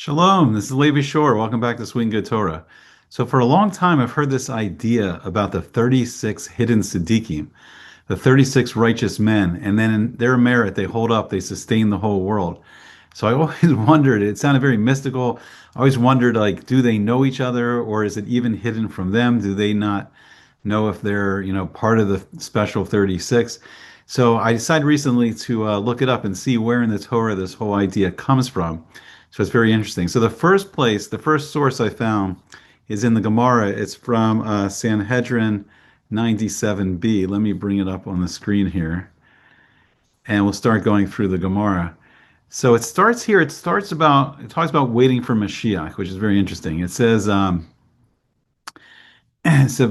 Shalom, this is Levi Shore. Welcome back to Swing Good Torah. So, for a long time, I've heard this idea about the 36 hidden Tzadikim, the 36 righteous men, and then in their merit, they hold up, they sustain the whole world. So, I always wondered, it sounded very mystical. I always wondered, like, do they know each other, or is it even hidden from them? Do they not know if they're, part of the special 36? So, I decided recently to look it up and see where in the Torah this whole idea comes from. So it's very interesting. So the first source I found is in the Gemara. It's from Sanhedrin 97b. Let me bring it up on the screen here, and we'll start going through the Gemara. So it starts here. It talks about waiting for Mashiach, which is very interesting. It says, so it says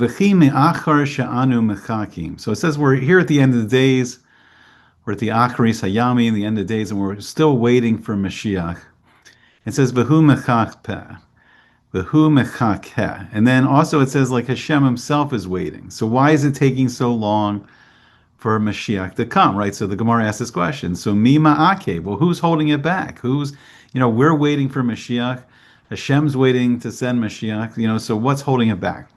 we're here at the end of the days. We're at the Acharis Hayami, the end of the days, and we're still waiting for Mashiach. It says V'hu mechakpeh, V'hu mechakeh, and then also it says like Hashem Himself is waiting. So why is it taking so long for Mashiach to come? Right. So the Gemara asks this question. So mi ma'ake. Well, who's holding it back? We're waiting for Mashiach. Hashem's waiting to send Mashiach. So what's holding it back?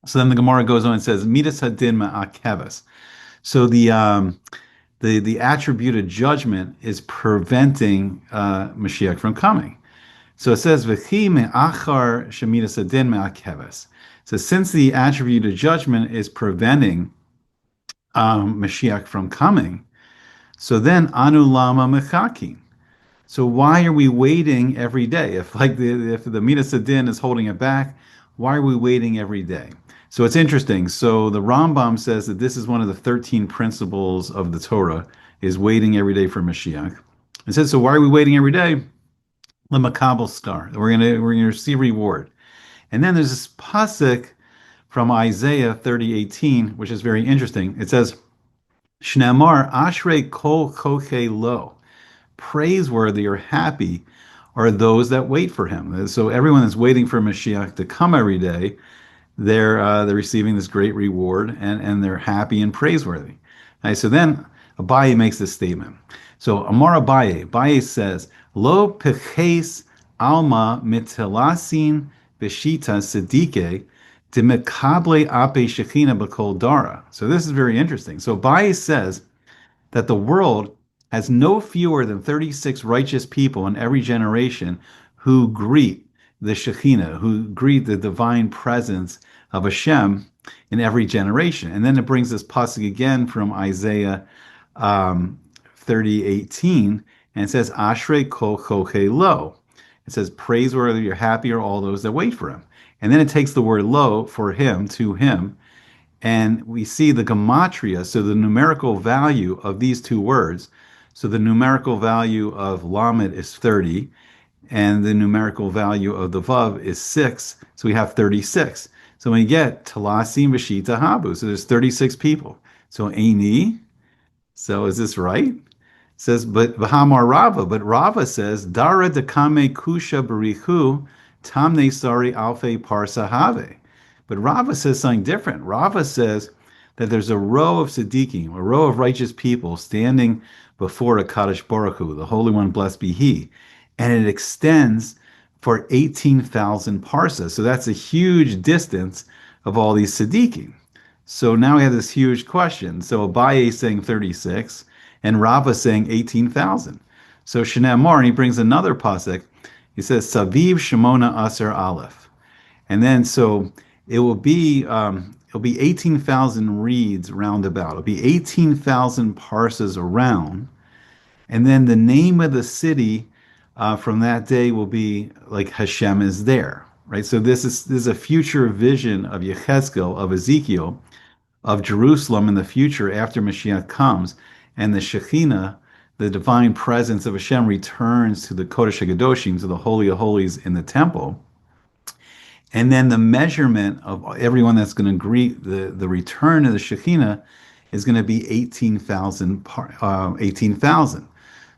So then the Gemara goes on and says midas hadin ma'akevas. So the attributed judgment is preventing Mashiach from coming. So it says, "V'chi me'achar shemidas adin me'akeves." So since the attributed judgment is preventing Mashiach from coming, so then anu lama mechakim. So why are we waiting every day? If the midas adin is holding it back, why are we waiting every day? So it's interesting. So the Rambam says that this is one of the 13 principles of the Torah, is waiting every day for Mashiach. It says, so why are we waiting every day? L'makabel star. We're gonna receive reward. And then there's this pasuk from Isaiah 30:18, which is very interesting. It says, Shnamar ashrei kol choche lo. Praiseworthy or happy are those that wait for him. So everyone that's waiting for Mashiach to come every day, they're receiving this great reward, and they're happy and praiseworthy. Right, so then Abaye makes this statement. So Amar Abaye says, Lo peches alma mitelasin beshita sedike demekable ape shechina b'kol dara. So this is very interesting. So Abaye says that the world has no fewer than 36 righteous people in every generation who greet the Shekhinah, who greet the divine presence of Hashem in every generation. And then it brings this pasuk again from Isaiah 30:18, and it says, Ashrei kol choche lo. It says, praiseworthy or happy are all those that wait for him. And then it takes the word lo for him, to him, and we see the gematria, so the numerical value of these two words. So the numerical value of lamed is 30, and the numerical value of the vav is 6, so we have 36. So we get talasim v'shita habu, so there's 36 people. So Eini, so is this right? It says, but v'hamar Rava, but Rava says, dara dekame kusha berichu tamne sari alfe parsa have. But Rava says something different. Rava says that there's a row of tzaddikim, a row of righteous people standing before a Kadosh Baruch Hu, the Holy One, blessed be He, and it extends for 18,000 parsas. So that's a huge distance of all these tzaddikim. So now we have this huge question. So Abaye is saying 36, and Rava is saying 18,000. So Shnei and he brings another pasuk. He says, Saviv Shemona Aser Aleph. And then so it'll be 18,000 reeds roundabout. It'll be 18,000 parsas around. And then the name of the city from that day will be like Hashem is there, right? So this is a future vision of Yechezkel, of Ezekiel, of Jerusalem in the future after Mashiach comes, and the Shekhinah, the divine presence of Hashem, returns to the Kodesh HaKadoshim, to the Holy of Holies in the temple. And then the measurement of everyone that's going to greet the return of the Shekhinah is going to be 18,000. 18,000.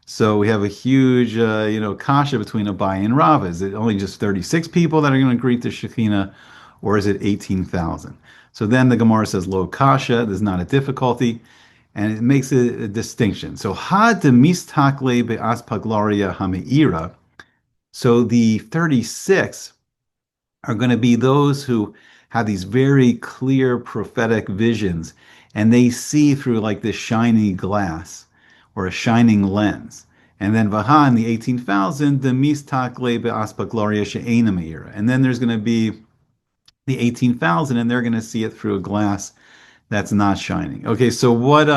So we have a huge, kasha between Abaye and Rava. Is it only just 36 people that are going to greet the Shekhinah, or is it 18,000? So then the Gemara says, lo kasha, there's not a difficulty, and it makes a distinction. So ha de mistakle be'aspaglaria hameira. So the 36 are going to be those who have these very clear prophetic visions, and they see through like this shiny glass or a shining lens. And then Vaha in the 18,000, the mistak lebe aspa gloria she'ena meira. And then there's going to be the 18,000, and they're going to see it through a glass that's not shining. Okay, so what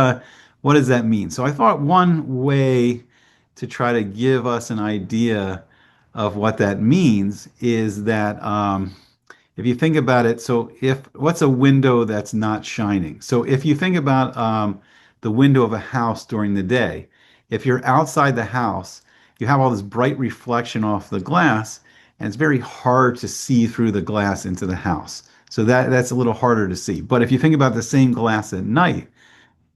does that mean? So I thought one way to try to give us an idea of what that means is that if you think about it, so if what's a window that's not shining? So if you think about the window of a house during the day, if you're outside the house, you have all this bright reflection off the glass, and it's very hard to see through the glass into the house. So that's a little harder to see. But if you think about the same glass at night,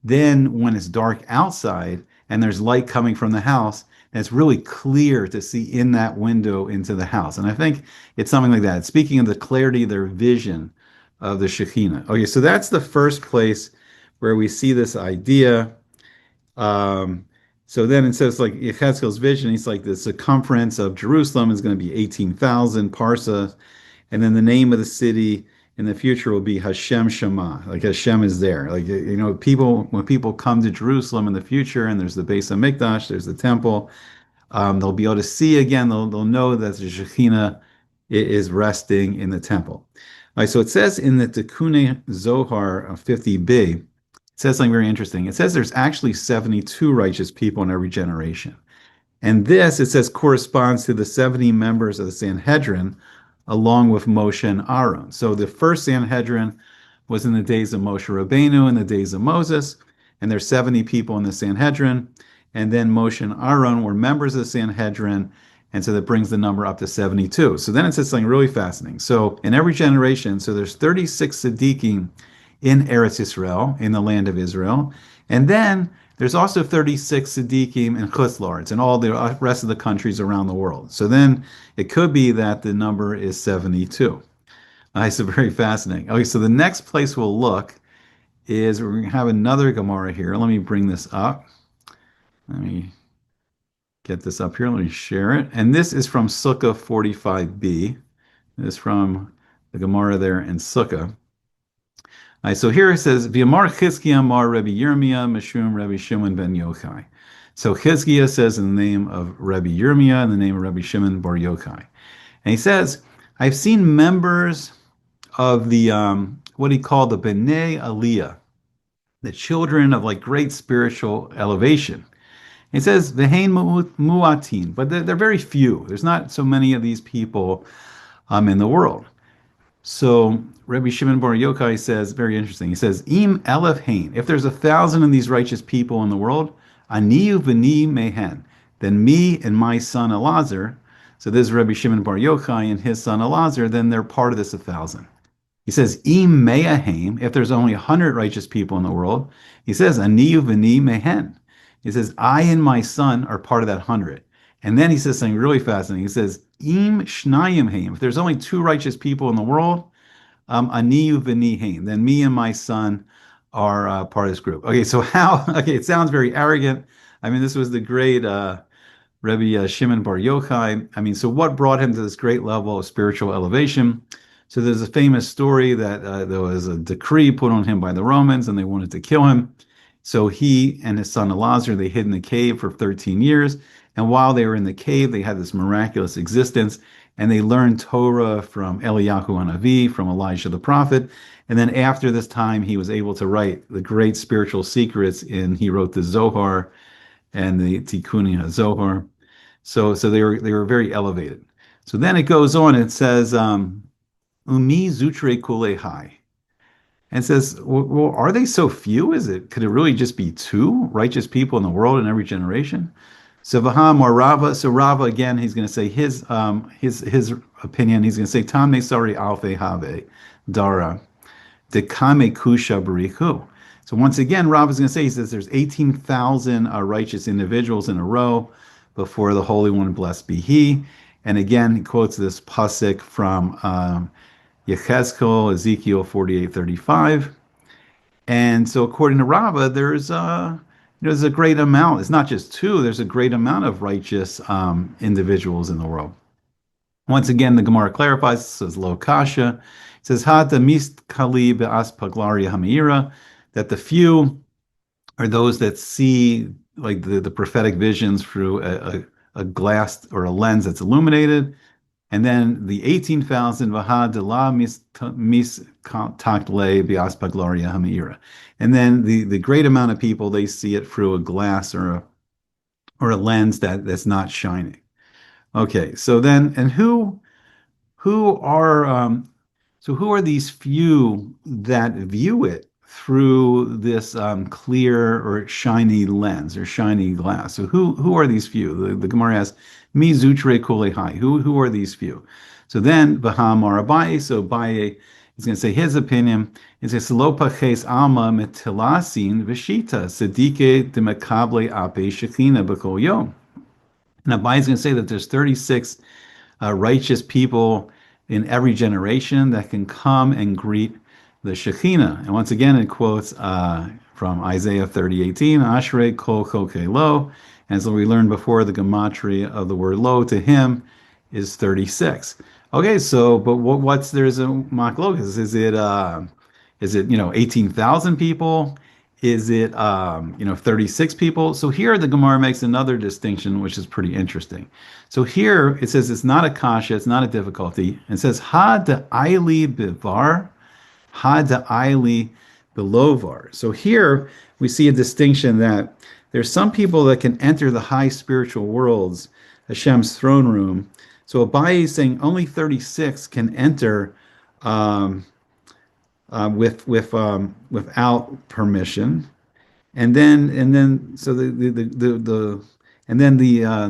then when it's dark outside and there's light coming from the house, it's really clear to see in that window into the house. And I think it's something like that. Speaking of the clarity of their vision of the Shekhinah. Okay, so that's the first place where we see this idea. Um, so then it says like Yechezkel's vision, he's like the circumference of Jerusalem is going to be 18,000 parsa. And then the name of the city in the future will be Hashem Shema. Like Hashem is there. Like, you know, people, when people come to Jerusalem in the future and there's the Beis HaMikdash, there's the temple, they'll be able to see again, they'll know that the Shekhinah is resting in the temple. All right, so it says in the Tikkun Zohar 50b, it says something very interesting. It says there's actually 72 righteous people in every generation. And this, it says, corresponds to the 70 members of the Sanhedrin, along with Moshe and Aaron. So the first Sanhedrin was in the days of Moshe Rabbeinu, in the days of Moses, and there's 70 people in the Sanhedrin. And then Moshe and Aaron were members of the Sanhedrin, and so that brings the number up to 72. So then it says something really fascinating. So in every generation, so there's 36 Tzadikim in Eretz Israel, in the land of Israel, and then there's also 36 Tzadikim in Chutz La'aretz and all the rest of the countries around the world. So then it could be that the number is 72. So very fascinating. Okay, so the next place we'll look is we're going to have another Gemara here. Let me bring this up. Let me get this up here. Let me share it. And this is from Sukkah 45b. This is from the Gemara there in Sukkah. All right, so here it says, V'yamar Chizkiah Mar Rabbi Yirmiyah Meshum Rabbi Shimon ben Yochai. So Chizkiah says in the name of Rabbi Yirmiyah and the name of Rabbi Shimon bar Yochai. And he says, I've seen members of the, what he called the B'nai Aliyah, the children of like great spiritual elevation. He says, V'hein mu'atin, but they're very few. There's not so many of these people in the world. So Rabbi Shimon bar Yochai says, very interesting. He says, Im elef hain. If there's 1,000 of these righteous people in the world, aniyu v'ni mehen. Then me and my son Elazar. So this is Rabbi Shimon bar Yochai and his son Elazar. Then they're part of this 1,000. He says, Im mea hain. If there's only 100 righteous people in the world, he says, aniyu v'ni mehen. He says, I and my son are part of that 100. And then he says something really fascinating. He says, Im shnayim haim. If there's only 2 righteous people in the world, aniyu v'ni haim. Then me and my son are part of this group. Okay, so how? Okay, it sounds very arrogant. I mean, this was the great Rabbi Shimon bar Yochai. I mean, so what brought him to this great level of spiritual elevation? So there's a famous story that there was a decree put on him by the Romans, and they wanted to kill him. So he and his son Elazar, they hid in the cave for 13 years. And while they were in the cave, they had this miraculous existence, and they learned Torah from Eliyahu Hanavi, from Elijah the prophet. And then after this time, he was able to write the great spiritual secrets, and he wrote the Zohar and the Tikkun Zohar. So they were very elevated. So then it goes on. It says, Umi zutre kule hai. And it says, well, are they so few? Could it really just be 2 righteous people in the world in every generation? So Vaham or Rava. So Rava again, he's going to say his opinion. He's going to say Tam Mesari Alfe Have Dara Dekame Kusha Barichu. So once again, Rava is going to say, he says there's 18,000 righteous individuals in a row before the Holy One, blessed be He. And again, he quotes this pasuk from Yechezkel, Ezekiel 48:35. And so according to Rava, there's a great amount. It's not just 2, there's a great amount of righteous individuals in the world. Once again, the Gemara clarifies, it says lo kasha. It says ha mist kali be'aspaglaria hamira, that the few are those that see like the prophetic visions through a glass or a lens that's illuminated. And then the 18,000 Vaha de la mis takle biaspa gloria hamira. And then the great amount of people, they see it through a glass or a lens that's not shining. Okay, so then and who are so who are these few that view it through this clear or shiny lens or shiny glass? So who are these few? The Gemara asks, "Mi zutre kulehai." Who are these few? So then Bahamar Abaye. So Abaye is going to say his opinion. It says "Lo paches alma metilasin v'shita sedike demekable ape shekina b'kol yom." And Abaye is going to say that there's 36 righteous people in every generation that can come and greet the Shekhinah. And once again, it quotes from Isaiah 30:18, Ashrei kol choke lo. And so we learned before, the gematria of the word lo to him is 36. Okay, so but there's a machlokas? Is it 18,000 people? Is it 36 people? So here the Gemara makes another distinction, which is pretty interesting. So here it says it's not a kasha, it's not a difficulty. It says ha da'ili bivar, ha da'ili belovar. So here we see a distinction that there's some people that can enter the high spiritual worlds, Hashem's throne room. So Abaye is saying only 36 can enter without permission, and then so the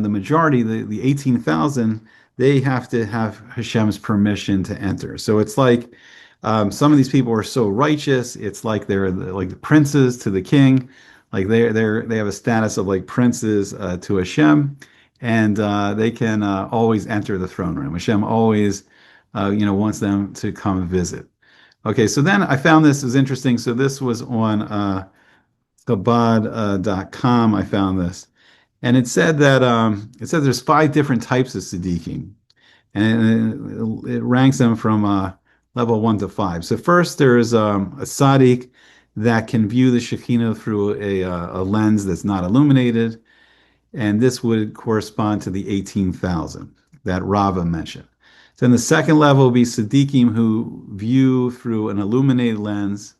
majority, the 18,000, they have to have Hashem's permission to enter. So it's like some of these people are so righteous, it's like they're like the princes to the king, like they have a status of like princes to Hashem, and they can always enter the throne room. Hashem always wants them to come visit. Okay, so then I found this is interesting. So this was on Chabad.com. I found this, and it said that there's 5 different types of tzaddikim, and it ranks them from level 1 to 5. So first, there's a tzaddik that can view the Shekhinah through a lens that's not illuminated, and this would correspond to the 18,000 that Rava mentioned. Then the second level will be tzaddikim who view through an illuminated lens,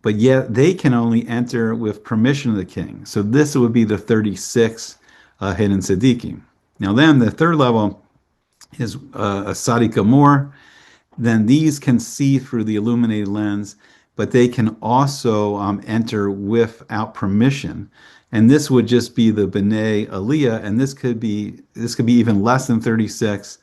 but yet they can only enter with permission of the king. So this would be the 36 hidden tzaddikim. Now then, the third level is a tzaddik amor. Then these can see through the illuminated lens, but they can also enter without permission. And this would just be the B'nai Aliyah, and this could be even less than 36.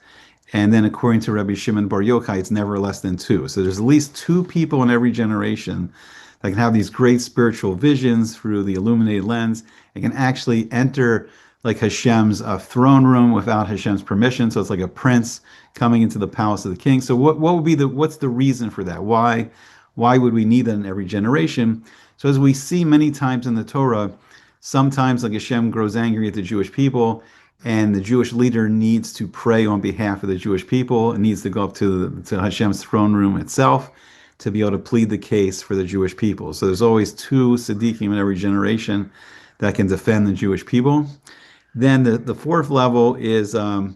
And then according to Rabbi Shimon Bar Yochai, it's never less than 2. So there's at least 2 people in every generation that can have these great spiritual visions through the illuminated lens and can actually enter like Hashem's throne room without Hashem's permission. So it's like a prince coming into the palace of the king. So what's the reason for that? Why would we need that in every generation? So as we see many times in the Torah, sometimes like Hashem grows angry at the Jewish people, and the Jewish leader needs to pray on behalf of the Jewish people. It needs to go up to Hashem's throne room itself to be able to plead the case for the Jewish people. So there's always 2 tzaddikim in every generation that can defend the Jewish people. Then the fourth level is the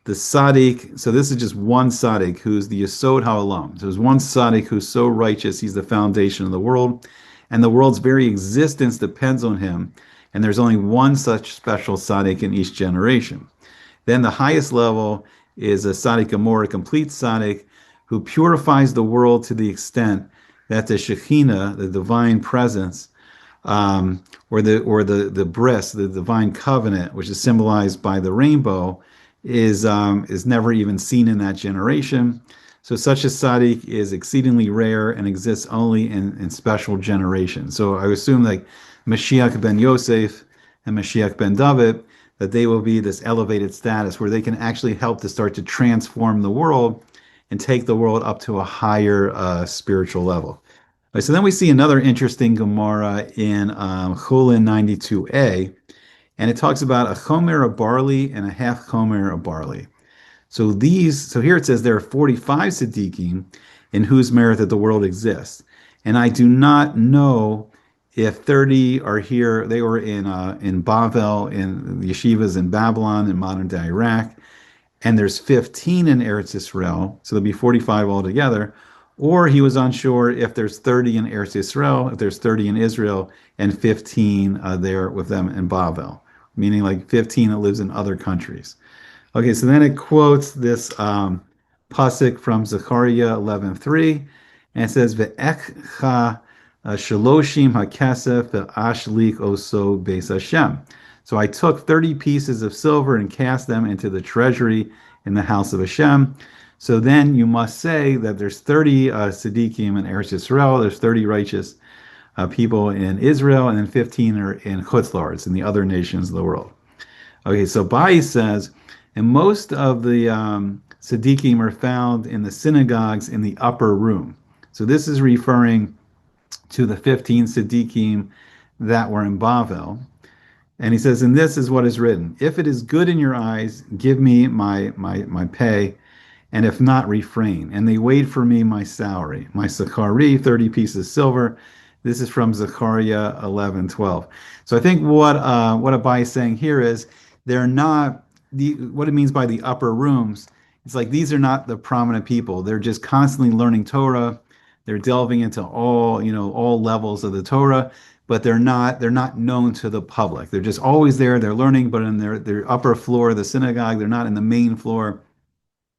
tzaddik. So this is just one tzaddik who's the Yesod HaOlam. So there's one tzaddik who's so righteous, he's the foundation of the world, and the world's very existence depends on him. And there's only one such special tzaddik in each generation. Then the highest level is a tzaddik amor, a complete tzaddik, who purifies the world to the extent that the Shekhinah, the divine presence, or the bris, the divine covenant, which is symbolized by the rainbow, is never even seen in that generation. So such a tzaddik is exceedingly rare and exists only in special generations. So I assume like Moshiach ben Yosef and Moshiach ben Dovid, that they will be this elevated status where they can actually help to start to transform the world and take the world up to a higher spiritual level. Right, so then we see another interesting Gemara in Chulin 92a, and it talks about a chomer of barley and a half chomer of barley. So here it says there are 45 Tzadikim in whose merit that the world exists. And I do not know if 30 are here. They were in Bavel, in the yeshivas in Babylon, in modern day Iraq, and there's 15 in Eretz Israel, so there'll be 45 altogether. Or he was unsure if there's 30 in Eretz Israel, if there's 30 in Israel, and 15 there with them in Bavel, meaning like 15 that lives in other countries. Okay, so then it quotes this pasuk from Zechariah 11:3, and it says, "Ve'ekcha shaloshim hakesef ve'ashlik oso beis Hashem." So I took 30 pieces of silver and cast them into the treasury in the house of Hashem. So then you must say that there's 30 tzaddikim in Eretz Yisrael, there's 30 righteous people in Israel, and then 15 are in Chutz La'aretz, in the other nations of the world. Okay, so Bai says, and most of the tzaddikim are found in the synagogues in the upper room. So this is referring to the 15 tzaddikim that were in Bavel. And he says, and this is what is written: if it is good in your eyes, give me my pay, and if not, refrain. And they weighed for me my salary, my sakari, 30 pieces of silver. This is from Zechariah 11:12. So I think what Abai is saying here is they're not what it means by the upper rooms. It's like these are not the prominent people. They're just constantly learning Torah. They're delving into all levels of the Torah, but they're not known to the public. They're just always there. They're learning, but in their upper floor of the synagogue, they're not in the main floor,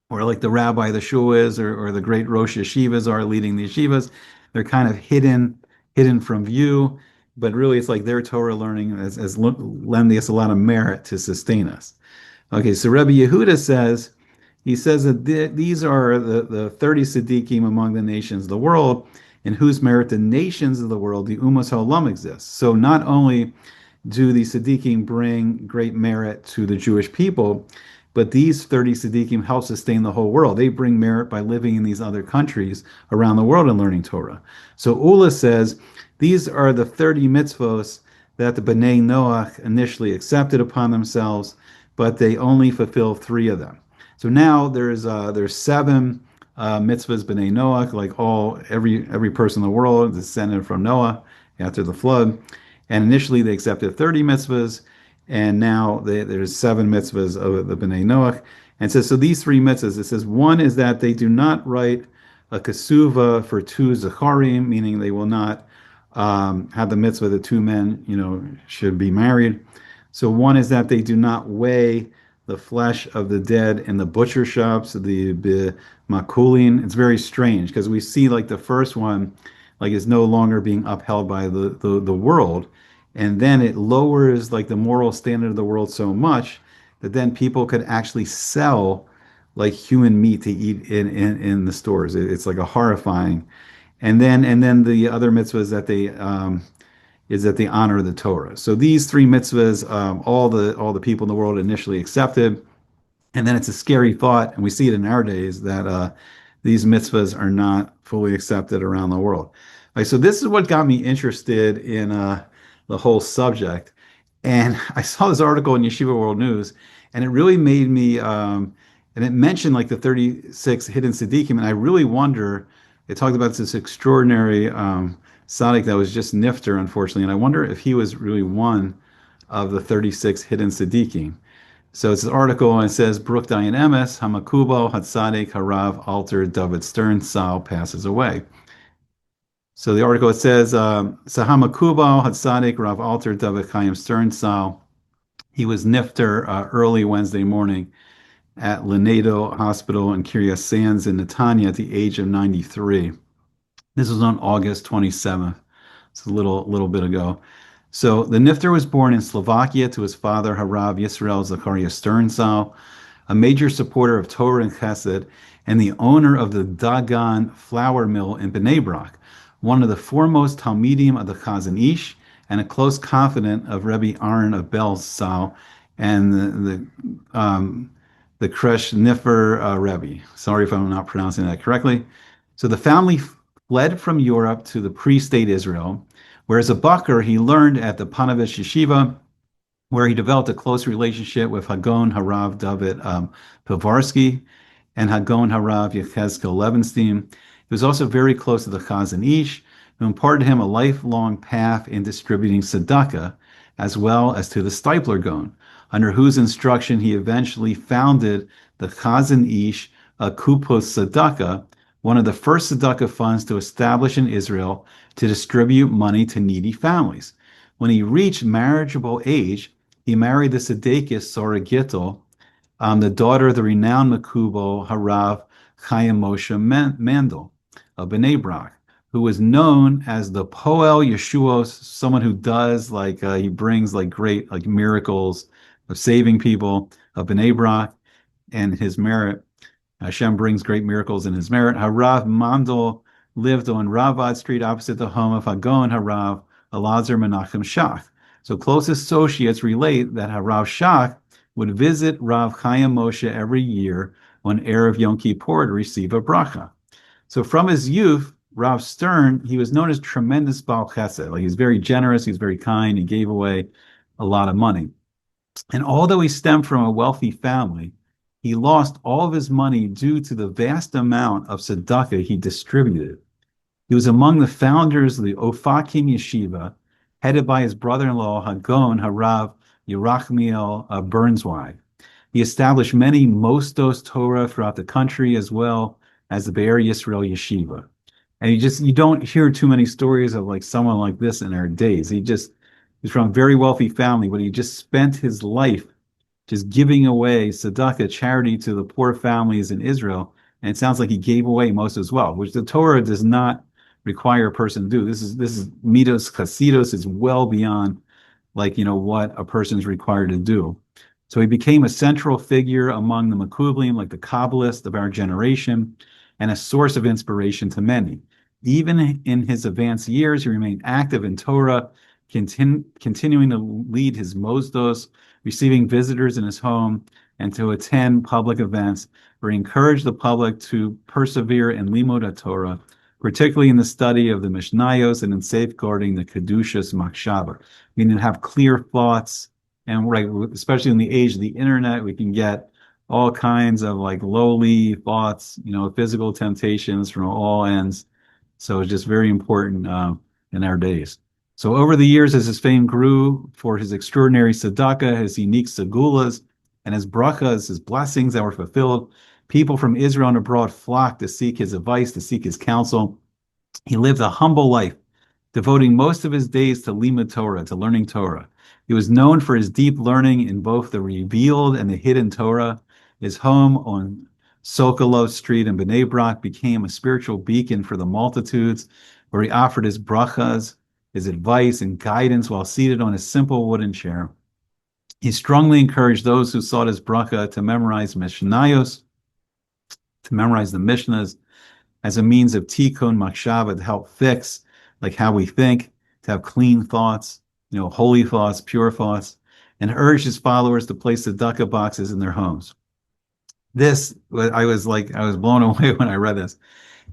or like the rabbi of the shul is, or the great Rosh Yeshivas are leading the yeshivas. They're kind of hidden from view, but really it's like their Torah learning has lending us a lot of merit to sustain us. Okay, so Rabbi Yehuda says, he says that these are the 30 tzaddikim among the nations of the world, in whose merit the nations of the world, the Ummos HaOlam, exists. So not only do the tzaddikim bring great merit to the Jewish people, but these 30 tzaddikim help sustain the whole world. They bring merit by living in these other countries around the world and learning Torah. So Ula says, these are the 30 mitzvos that the Bnei Noach initially accepted upon themselves, but they only fulfill 3 of them. So now there's 7 mitzvahs Bnei Noach, like every person in the world descended from Noah after the flood. And initially they accepted 30 mitzvahs, and now there's 7 mitzvahs of the Bnei Noach. And so these 3 mitzvahs, it says, one is that they do not write a kasuva for 2 zacharim, meaning they will not have the mitzvah that 2 men, should be married. So one is that they do not weigh the flesh of the dead in the butcher shops, the makulin. It's very strange because we see like the first one, like is no longer being upheld by the world, and then it lowers like the moral standard of the world so much that then people could actually sell like human meat to eat in the stores. It's like a horrifying. And then the other mitzvah is that they honor the Torah. So these 3 mitzvahs, all the people in the world initially accepted, and then it's a scary thought, and we see it in our days that these mitzvahs are not fully accepted around the world. So this is what got me interested in the whole subject, and I saw this article in Yeshiva World News, and it really made me, and it mentioned like the 36 hidden tzaddikim, and I really wonder. It talked about this extraordinary tzaddik that was just nifter, unfortunately, and I wonder if he was really one of the 36 hidden tzaddikim. So it's an article, and it says, Brooke Dayan Emes, Hamakubo, Hatzadik, Harav, Alter, Dovid Stern, Sal passes away. So the article, it says, Sahamakubo, Hatzadik, Rav Alter, Dovid Chaim Stern, Sal. He was nifter early Wednesday morning at Lanedo Hospital in Kiryas Sands in Netanya at the age of 93. This was on August 27th. It's a little bit ago. So the Nifter was born in Slovakia to his father, Harav Yisrael Zachariah Sternsal, a major supporter of Torah and Chesed, and the owner of the Dagan flour mill in Bnei Brak, one of the foremost Talmidim of the Chazon Ish, and a close confidant of Rebbe Aaron of Belzal and the Kresh Nifer Rebbe. Sorry if I'm not pronouncing that correctly. So the family fled from Europe to the pre-state Israel, where as a Bakr he learned at the Panovich Yeshiva where he developed a close relationship with Hagon Harav David Pivarsky and Hagon Harav Yechezkel Levenstein. He was also very close to the Chazon Ish, who imparted him a lifelong path in distributing tzedakah, as well as to the Steipler Gaon, under whose instruction he eventually founded the Chazon Ish Kupos Tzedakah, one of the first tzedakah funds to establish in Israel to distribute money to needy families. When he reached marriageable age, he married the Tzedekis Sora Gittel, the daughter of the renowned Makubal Harav Chaim Moshe Mandel of Bnei Brak, who was known as the Poel Yeshuos, someone who does he brings great miracles of saving people of Bnei Brak, and his merit. Hashem brings great miracles in his merit. Harav Mandel lived on Ravad Street opposite the home of Hagon Harav Elazar Menachem Shach. So close associates relate that Harav Shach would visit Rav Chaim Moshe every year on Erev Yom Kippur to receive a bracha. So from his youth, Rav Stern, he was known as tremendous Baal Chesed. He's very generous, he's very kind, he gave away a lot of money. And although he stemmed from a wealthy family, he lost all of his money due to the vast amount of tzedakah he distributed. He was among the founders of the Ofakim Yeshiva, headed by his brother-in-law, Hagon Harav Yerachmiel Burnswide. He established many Mosdos Torah throughout the country, as well as the Be'er Yisrael Yeshiva. And you don't hear too many stories of someone like this in our days. He's from a very wealthy family, but he just spent his life just giving away tzedakah, charity, to the poor families in Israel. And it sounds like he gave away most as well, which the Torah does not require a person to do. This is midos chasidus. Is well beyond what a person is required to do. So he became a central figure among the Makublim, like the Kabbalists of our generation, and a source of inspiration to many. Even in his advanced years, he remained active in Torah, continuing to lead his Mosdos, receiving visitors in his home, and to attend public events where he encouraged the public to persevere in Limud Torah, particularly in the study of the Mishnayos and in safeguarding the Kedushas Machshava, meaning to have clear thoughts. And especially in the age of the internet, we can get all kinds of lowly thoughts, physical temptations from all ends. So it's just very important in our days. So over the years, as his fame grew for his extraordinary tzedakah, his unique segulas, and his brachas, his blessings that were fulfilled, people from Israel and abroad flocked to seek his advice, to seek his counsel. He lived a humble life, devoting most of his days to Limud Torah, to learning Torah. He was known for his deep learning in both the revealed and the hidden Torah. His home on Sokolov Street in Bnei Brak became a spiritual beacon for the multitudes, where he offered his brachas, his advice, and guidance while seated on a simple wooden chair. He strongly encouraged those who sought his bracha to memorize Mishnayos, to memorize the Mishnahs, as a means of tikkun machshava, to help fix how we think, to have clean thoughts, holy thoughts, pure thoughts, and urged his followers to place tzedakah boxes in their homes. I was blown away when I read this.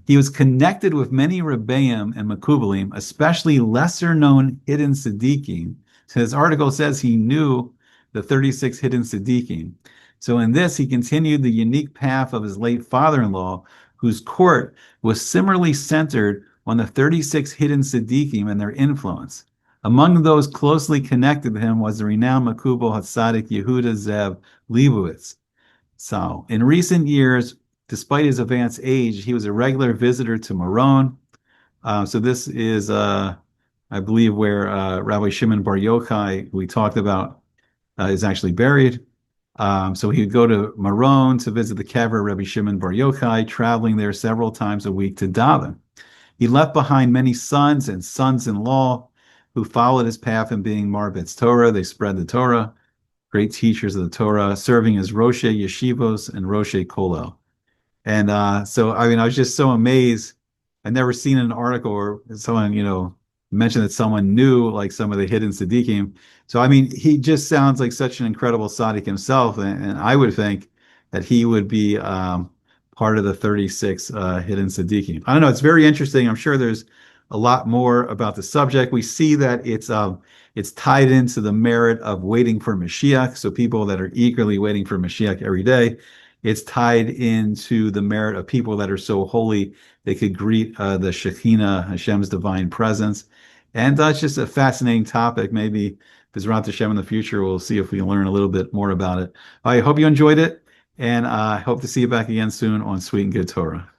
He was connected with many Rebbeim and Mekubalim, especially lesser-known Hidden Tzadikim. So his article says he knew the 36 Hidden Tzadikim. So in this, he continued the unique path of his late father-in-law, whose court was similarly centered on the 36 Hidden Tzadikim and their influence. Among those closely connected to him was the renowned Makubal Hatzadik Yehuda Zev Leibowitz. So in recent years, despite his advanced age, he was a regular visitor to Meron. So this is, I believe, where Rabbi Shimon Bar Yochai, who we talked about, is actually buried. So he would go to Meron to visit the kever of Rabbi Shimon Bar Yochai, traveling there several times a week to daven. He left behind many sons and sons-in-law who followed his path in being Marbet's Torah. They spread the Torah, great teachers of the Torah, serving as Roshei Yeshivos and Roshei Kollel. And so, I was just so amazed. I'd never seen an article where someone, mentioned that someone knew some of the Hidden Tzadikim. So, he just sounds like such an incredible tzaddik himself. And I would think that he would be part of the 36 Hidden Tzadikim. I don't know. It's very interesting. I'm sure there's a lot more about the subject. We see that it's tied into the merit of waiting for Mashiach. So people that are eagerly waiting for Mashiach every day. It's tied into the merit of people that are so holy they could greet the Shekhinah, Hashem's divine presence. And that's just a fascinating topic. Maybe Bezrat Hashem in the future, we'll see if we can learn a little bit more about it. I hope you enjoyed it, and I hope to see you back again soon on Sweet and Good Torah.